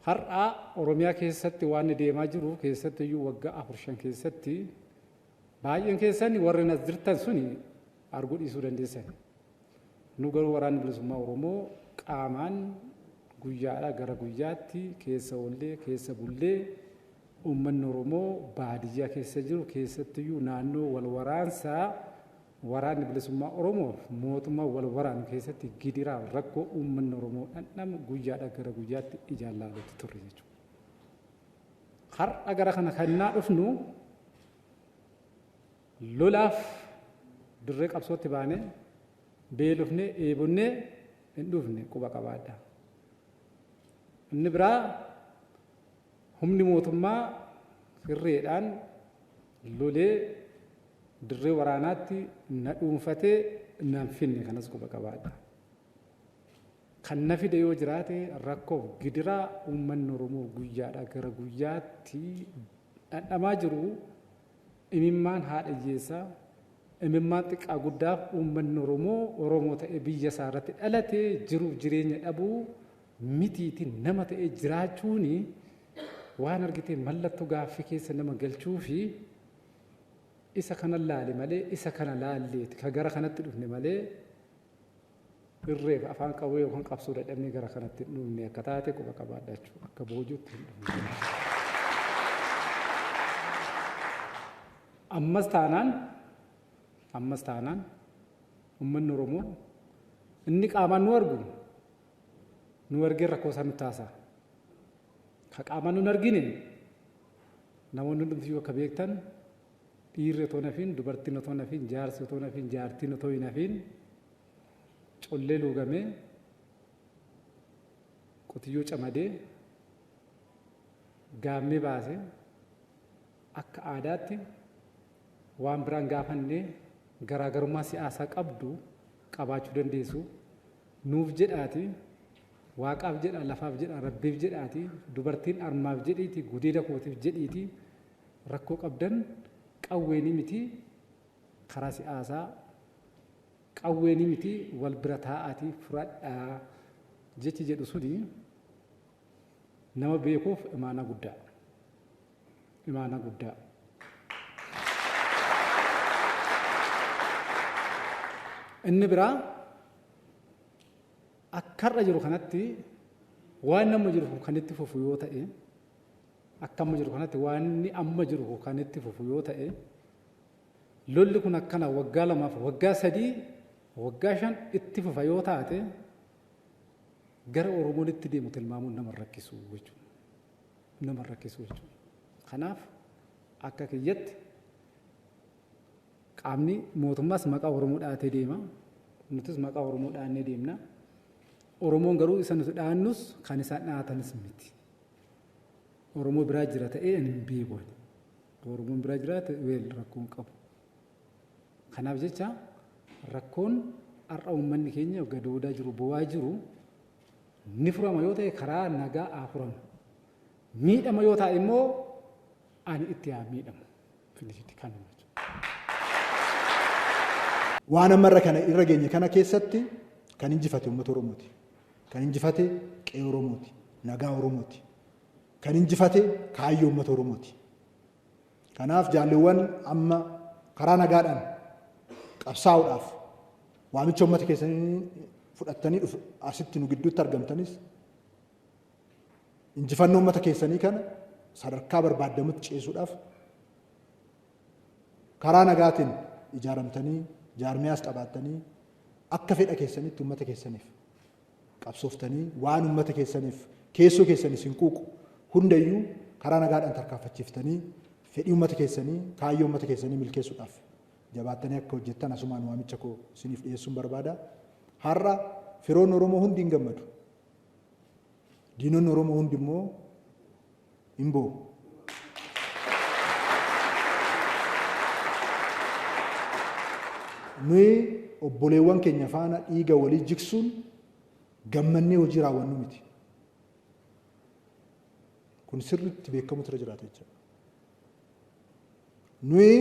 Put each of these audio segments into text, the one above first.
har'a Oromiyaa keessatti waan deemaa jiru keessatti iyyuu waggaa 4 keessatti baay'een keessan warri nas jirtan suni arguu dhiisuu dandeessan. Nu garuu waraanni bilisummaa Oromoo qaamaan guyyaadhaa gara guyyaatti keessa ollee keessa bullee uummanni Oromoo baadiyyaa keessa jiru keessatti iyyuu naannoo wal waraansaa waraanni bilisummaa Oromoo mootummaa wal waraanu keessatti gidiraa rakkoo uummanni Oromoo dhandhama guyyaadhaa gara guyyaatti ijaan ilaalutti turre jechuudha. Har'a gara kana kannaa dhufnu lolaaf dirree qabsootti baanee beelofnee eebonnee hin dhufne quba qabaadha. Inni biraa humni mootummaa hirreedhaan lolee dirree waraanaatti na dhuunfatee nan finne kanas quba qabaadha. Kan na fide yoo jiraate rakkoof gidiraa uummanni Oromoo guyyaadhaa gara guyyaatti dhandhamaa jiru imimmaan haadha hiyyeessaa imimmaan xiqqaa guddaaf uummanni Oromoo ta'ee biyya isaa irratti dhalatee jiruuf jireenya dhabuu mitiitiin nama ta'ee jiraachuun waan argitee mallattoo gaaffii keessa nama galchuu fi isa kana laale malee isa kana laalleeti ka gara kanatti dhufne malee irreef afaan qawwee yookaan qabsoo dadhabnee gara kanatti dhufne akka taate quba qabaadha jechuudha akka boojuutti hin dhufne. Ammas taanaan uummanni Oromoo inni qaamaan nu argee rakkoo isaa nutti haasa'a. Ka qaamaan nu argine namoonni hundumtiyyuu akka beektan dhiirri otoo nafiin dubartiin otoo nafiin jaarsi otoo nafiin jaartiin otoo hin nafiin collee luugamee qotiyyoo camadee gaammee baasee akka aadaatti waan biraan gaafannee garaagarummaa siyaasaa qabdu qabaachuu dandeessu nuuf jedhaati waaqaaf jedha lafaaf jedha rabbiif jedhaati dubartiin armaaf jedhiiti gudeeda kootiif jedhiiti rakkoo qabdan qawweeni miti karaa siyaasaa qawweeni miti wal bira taa'aati furadhaa jechi jedhu suni nama beekuuf imaana guddaa. Inni biraa akkarra jiru kanatti waan nama jiru kan itti fufu yoo ta'e akkamma jiru kanatti waan inni amma jiru kan itti fufu yoo ta'e lolli kun akkana waggaa 2 waggaa 3 waggaa 5 itti fufa yoo taate gara Oromoon itti deemu tilmaamuun nama rakkisu jechuudha. Kanaaf akka kiyyatti qaamni mootummaas maqaa Oromoo dhaatee deema nutis maqaa Oromoo dhaannee deemna. Oromoon garuu isa nuti dhaannus kan isaan dhaatanis miti. Oromoo biraa jira ta'ee hin beeku. Oromoon biraa jira ta'ee rakkoon qabu. Kanaaf jecha rakkoon har'a uummanni keenya gadoodaa jiru bu'aa jiru ni furama yoo ta'e karaa nagaa haa furamu. Miidhama yoo ta'e immoo ani itti haa miidhamu. Finishitti kan waan amarra kana irra geenye kana keessatti kan injifate uummata Oromooti. Kan injifate qe'ee Oromooti. Nagaa Oromooti. Kan injifate kaayyoo uummata Oromooti. Kanaaf jaalleewwan amma karaa nagaadhaan qabsaa'uudhaaf waamicha uummata keessanii fudhattanii asitti nu gidduutti argamtanis injifannoo uummata keessanii kana sadarkaa barbaadamutti ceessuudhaaf karaa nagaatiin ijaaramtanii jaarmiyaas qabaattanii akka fedha keessanitti uummata keessaniif qabsooftanii waan uummata keessaniif keessoo keessanis hin quuqu hundayyuu karaa nagaadhaan tarkaanfachiiftanii fedhii uummata keessanii kaayyoo uummata keessanii milkeessuudhaaf jabaattanii akka hojjettan asumaan waamicha koo isiniif dhiyeessuun barbaada. Har'a firoonni Oromoo hundi hin gammadu. Diinonni Oromoo hundi immoo hin boo'u. Nuyi obboleewwan keenya faana dhiiga walii jigsuun gammannee hojii raawwannu miti. Kun sirriitti beekamutu irra jiraata jechuudha. Nuyi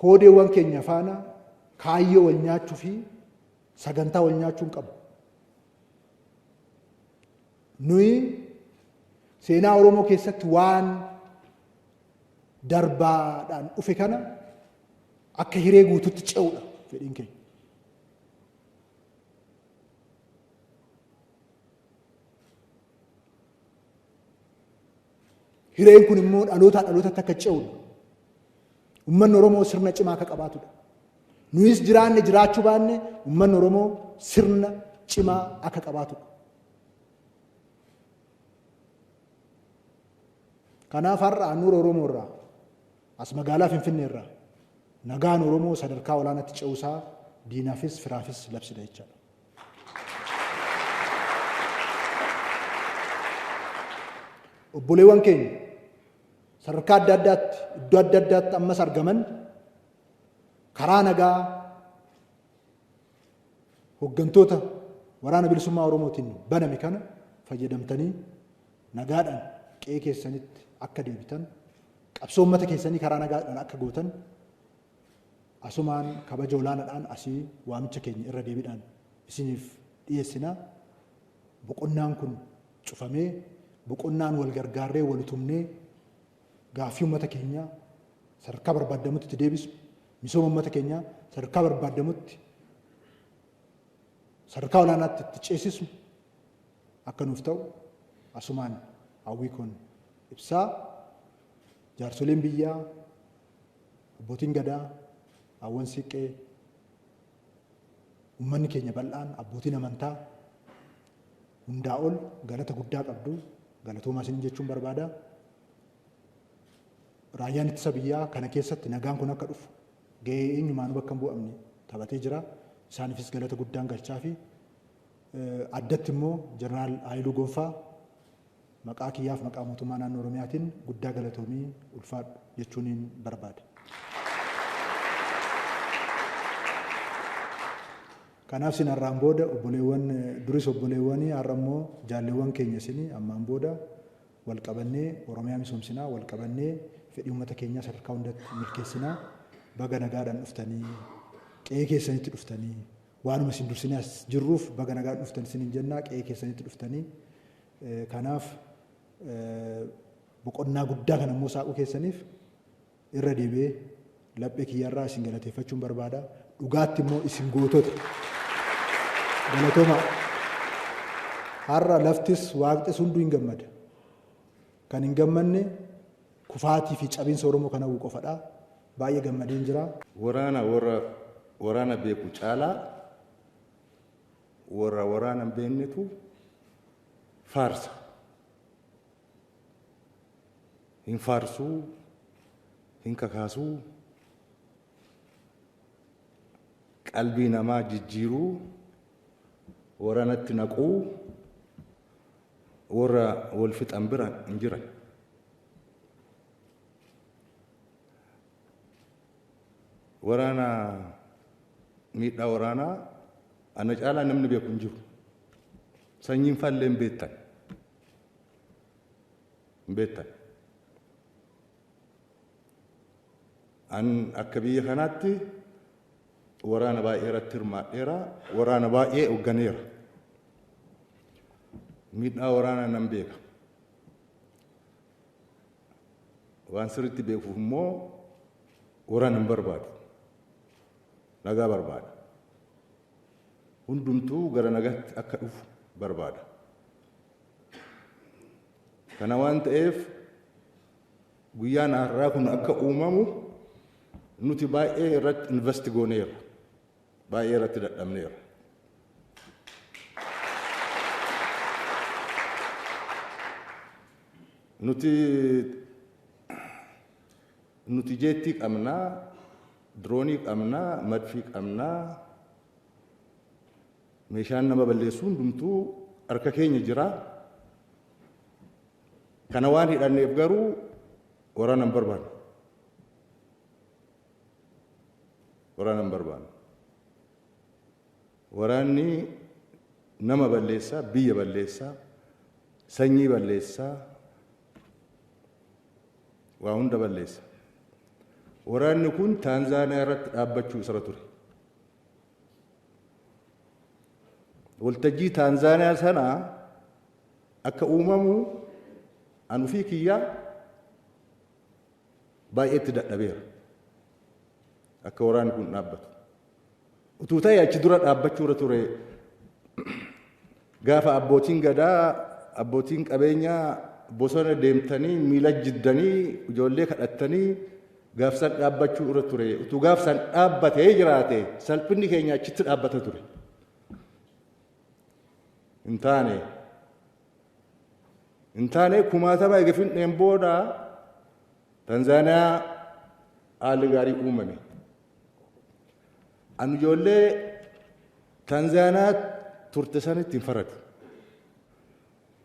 koodeewwan keenya faana kaayyoo wal nyaachuu fi sagantaa wal nyaachuu hin qabu. nuyi seenaa Oromoo keessatti waan darbaadhaan dhufe kana akka hiree guututti ce'uudha fedhiin keenya. Hireen kun immoo dhalootaa dhalootatti akka ce'uudha. Uummanni Oromoo sirna cimaa akka qabaatudha. Nuyis jiraanne jiraachuu baanne uummanni Oromoo sirna cimaa akka qabaatudha. Kanaaf har'a handhuura Oromoo irraa as magaalaa Finfinnee irraa nagaan Oromoo sadarkaa olaanaatti ce'uusaa diinaafis firaafis labsida jechaadha. Obboleewwan keenya sadarkaa adda addaatti iddoo adda addaatti ammas argaman karaa nagaa hooggantoota waraana bilisummaa Oromootiin baname kana fayyadamtanii nagaadhaan qe'ee keessanitti akka deebitan qabsoo uummata keessanii karaa nagaadhaan akka gootan asumaan kabaja olaanaadhaan asii waamicha keenya irra deebiidhaan isiniif dhiyeessina. Boqonnaan kun cufamee boqonnaan wal gargaarree wal tumnee gaaffii uummata keenyaa sadarkaa barbaadamutti itti deebisu misooma uummata keenyaa sadarkaa barbaadamutti sadarkaa olaanaatti itti ceesisnu akka nuuf ta'u asumaan hawwii kun ibsaa. Jaarsoleen biyyaa, abbootiin gadaa, hawwan siiqqee, uummanni keenya bal'aan, abbootiin amantaa hundaa ol galata guddaa qabdu. Galatoomaa isin jechuun barbaada. Raayyaan ittisa biyyaa kana keessatti nagaan kun akka dhufu gahee eenyumaanuu bakka hin bu'amne taphatee jira. Isaaniifis galata guddaan galchaa fi addatti immoo Jeneraal Haayiluu Gonfaa maqaa kiyyaaf maqaa mootummaa naannoo Oromiyaatiin guddaa galatoomii ulfaadhu jechuun barbaada. Kanaaf isin har'aan booda obboleewwan duris obboleewwanii har'a immoo jaalleewwan keenya isin ammaan booda wal qabannee Oromiyaa misoomsinaa wal qabannee fedhii uummata keenyaa sadarkaa hundatti milkeessinaa baga nagaadhaan dhuftanii qe'ee keessanitti dhuftanii waanuma isin dursinee as jirruuf baga nagaadhaan dhuftan isin jennaa qe'ee keessanitti dhuftanii kanaaf boqonnaa guddaa kana immoo saaquu keessaniif irra deebi'ee laphee kiyyarraa isin galateeffachuun barbaada. Dhugaatti immoo isin gootota galatooma. Har'a laftis waaqxis hunduu hin gammada. Kan hin gammanne kufaatii fi cabiinsa Oromoo kana hawwu qofadha. Baay'ee gammadeen jira. Waraana beeku caalaa warra waraana hin beeknetu faarsa. Hin faarsuu, hin kakaasuu, qalbii namaa jijjiiruu, waraanatti naquu, warra wal fixan bira hin jiran. Waraana miidhaa waraanaa ana caalaa namni beeku hin jiru. Sanyiin faallee hin beektan. Hin beektan. An akka biyya kanaatti waraana baay'ee irratti hirmaadheera. Waraana baay'ee hoogganeera. Miidhaa waraanaa nan beeka. Waan sirriitti beekuuf immoo waraana hin barbaadu. Nagaa barbaada. Hundumtuu gara nagaatti akka dhufu barbaada. Kana waan ta'eef guyyaan har'aa kun akka uumamu nuti baay'ee irratti investi gooneera. Baay'ee irratti dadhabneera. Nuti jeettii qabnaa, diroonii qabnaa, madfii qabnaa, meeshaan nama balleessuu hundumtuu harka keenya jira. Kana waan hidhanneef garuu waraana hin barbaannu. Waraana hin barbaannu. Waraanni nama balleessaa, biyya balleessaa, sanyii balleessaa, waa hunda balleessa. Waraanni kun Taanzaaniyaa irratti dhaabbachuu isarra ture. Waltajjii Taanzaaniyaa sanaa akka uumamu anu fi kiyyaa baay'eetti dadhabeera akka waraanni kun dhaabbatu. Utuu ta'e achi dura dhaabbachuura ture gaafa abbootiin gadaa abbootiin qabeenyaa bosona deemtanii miila jiddanii ijoollee kadhattanii gaafsan dhaabbachuura ture. Utuu gaafsan dhaabbatee jiraate salphinni keenya achitti dhaabbata ture. Hin taane kumaatama eega fixneen booda Tanzaaniyaa haalli gaarii uumame. Anu ijoollee Tanzaaniyaa turte sanitti hin faradu.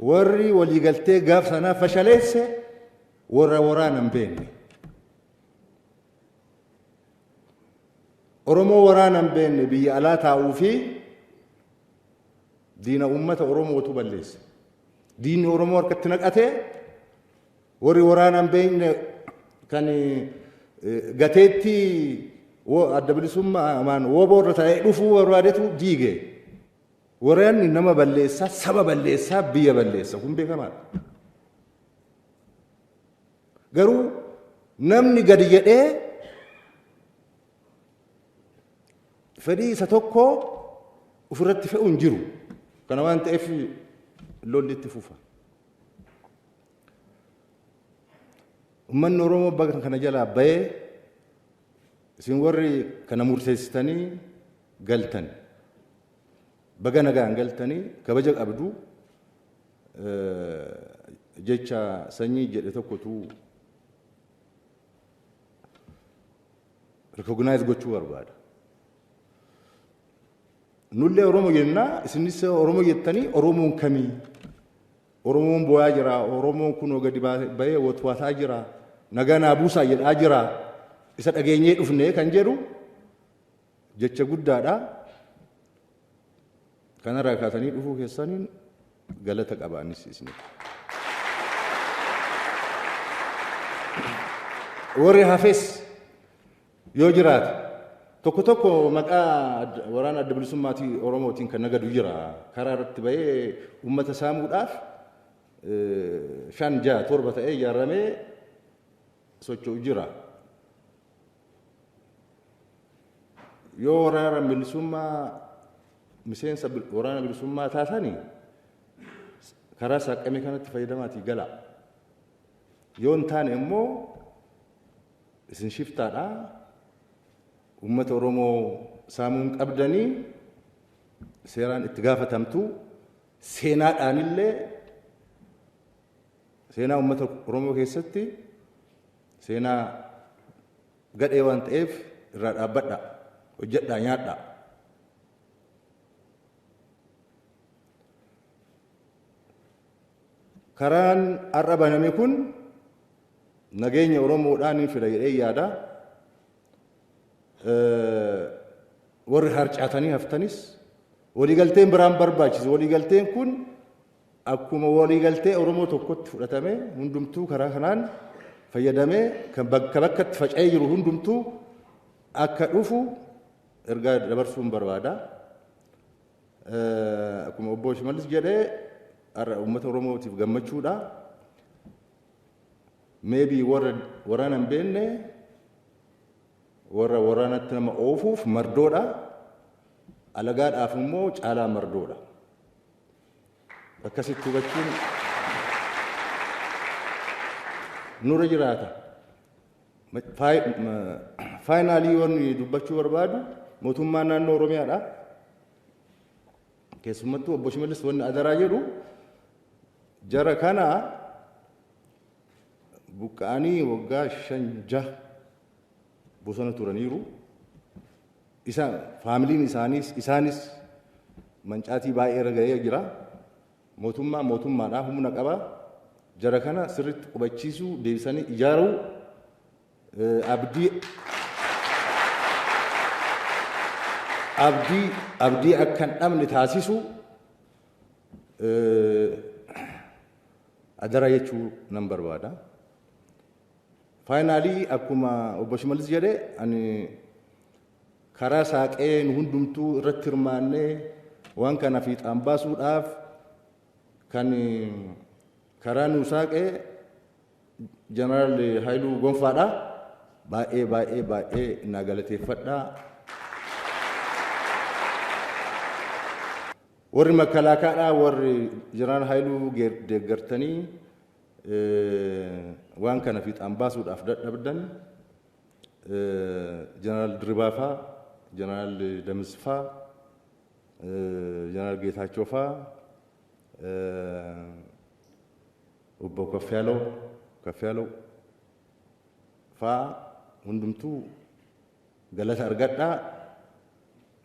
Warri waliigaltee gaaf sanaa fashaleesse warra waraana hin beekne. Oromoo waraana hin beekne biyya alaa taa'uu fi diina uummata Oromootu balleesse. Diinni Oromoo harkatti naqatee warri waraana hin beekne kan gateetti adda bilisummaa wooboo irra taa'ee dhufuu barbaadetu diige. Waraanni nama balleessaa, saba balleessaa, biyya balleessa. Kun beekamaadha. Garuu namni gadi jedhee fedhii isa tokko ofirratti fe'u hin jiru. Kana waan ta'eef lolli itti fufa. Uummanni Oromoo bakka kana jalaa bahee isin warri kana murteessitanii galtan. Baga nagaan galtanii kabaja qabdu jecha sanyii jedhe tokkotu recognize gochuu barbaada. Nullee Oromoo jennaa isinis Oromoo jettanii Oromoon kamii? Oromoon boo'aa jira, Oromoon kunoo gadi bahee watwaataa jira, nagaa naa buusaa jedhaa jira, isa dhageenyee dhufnee kan jedhu jecha guddaadha. Kanarraa kaatanii dhufuu keessaniin galata qabaanis isin. Warri hafes yoo jiraate tokko tokko maqaa waraana adda bilisummaatii Oromootiin kan nagadu jira. Karaa irratti bahee uummata saamuudhaaf 5, 6, 7 ta'ee ijaaramee socho'u jira. Yoo waraana bilisummaa miseensa waraana bilisummaa taatanii karaa saaqamee kanatti fayyadamaatii gala. Yoo hin taane immoo isin shiftaadha. Uummata Oromoo saamuun qabdanii seeraan itti gaafatamtu. Seenaadhaanillee seenaa uummata Oromoo keessatti seenaa gadhee waan ta'eef irraa dhaabbadha. Hojjedhaa nyaadha. Karaan har'a baname kun nageenya Oromoodhaan fida jedhee yaada. Warri harcaatanii haftanis waliigalteen biraan barbaachisu. Waliigalteen kun akkuma waliigaltee Oromoo tokkotti fudhatame hundumtuu karaa kanaan fayyadamee kan bakka bakkatti faca'ee jiru hundumtuu akka dhufu ergaa dabarsuun barbaada. Akkuma obbo Shimallis jedhee uummata Oromootiif gammachuudha. Maybe warra waraana hin beekne warra waraanatti nama oofuuf mardoodha. Alagaadhaaf immoo caalaa mardoodha. Akkasitti hubachuun nurra jiraata. Faayinaalii wanni dubbachuu barbaadu mootummaan naannoo Oromiyaadha. Keessumattuu obbo Shimallis wanni adaraa jedhu jara kana buqqa'anii waggaa 5, 6 bosona turaniiru. Faamiliin isaanis mancaatii baay'ee irra ga'ee jira. Mootummaadhaa humna qaba. Jara kana sirriitti qubachiisuu, deebisanii ijaaruu, abdii akka hin dhabne taasisu adara jechuu nan barbaada. Faayinaalii akkuma obbo Shimallis jedhe ani karaa saaqee nu hundumtuu irratti hirmaannee waan kana fiixaan baasuudhaaf kan karaa nuu saaqee jeneraal Haayiluu Gonfaadha. Baay'ee na galateeffadha. warri makalaakaadha warri jeneraal Haayiluu deeggartanii waan kana fiixaan baasuudhaaf dadhabdan jeneraal Dirribaa faa, jeneraal Damis faa, jeneraal Geetaachoo faa, obbo Kaffiyaaloo faa hundumtuu galata argadhaa.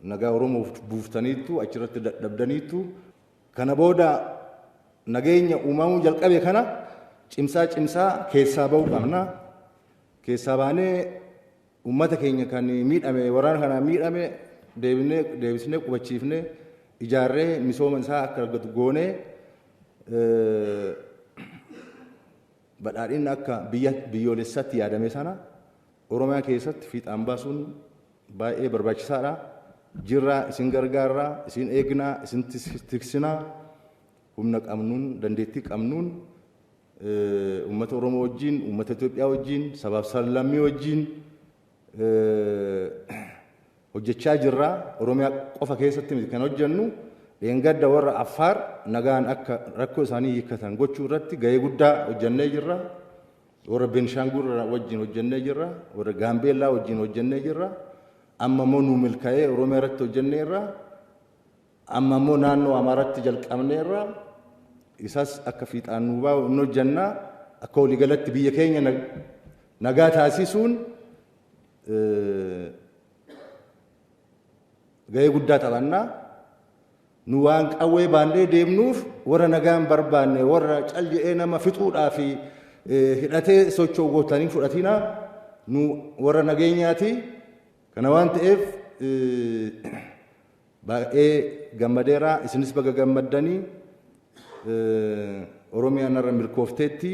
Nagaa Oromoo buuftaniitu achirratti dadhabdaniitu kana booda nageenya uumamuu jalqabe kana cimsaa keessaa ba'uu qabna. Keessaa baanee uummata keenya kan miidhame waraana kanaan miidhame deebisnee qubachiifnee ijaarree misooma isaa akka argatu goonee badhaadhinni akka biyyoolessaatti yaadame sana Oromiyaa keessatti fiixaan baasuun baay'ee barbaachisaadha. Jirra isin gargaarraa, isin eegnaa, isin tiksinaa, humna qabnuun, dandeettii qabnuun uummata Oromoo wajjin, uummata Itoophiyaa wajjin, sabaaf sablammii wajjin hojjechaa jirra. Oromiyaa qofa keessatti miti kan hojjennu dheengadda warra Affaar nagaan akka rakkoo isaanii hiikkatan gochuu irratti gahee guddaa hojjennee jirra. Warra Beenishaangul wajjin hojjennee jirra. Warra Gaambeellaa wajjin hojjennee jirra. Amma immoo nu milkaa'ee Oromiyaa irratti hojjenneerra. Amma immoo naannoo Amaaraatti jalqabneerra. Isas akka fiixaan nu baa'u nu hojjennaa. Akka waliigalatti biyya keenya nagaa taasisuun gahee guddaa taphannaa. Nu waan qawwee baannee deemnuuf warra nagaan barbaanne warra cal'ee nama fixuudhaa fi hidhatee socho'u gootanii fudhatinaa nu warra nageenyaati. Kana waan ta'eef baay'ee gammadeera. Isinis baga gammaddanii Oromiyaan irra milkoofteetti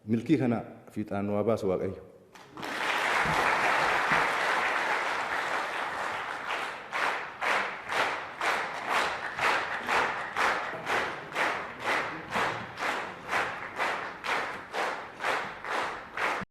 milkii kana fiixaan waa baasu Waaqayyo.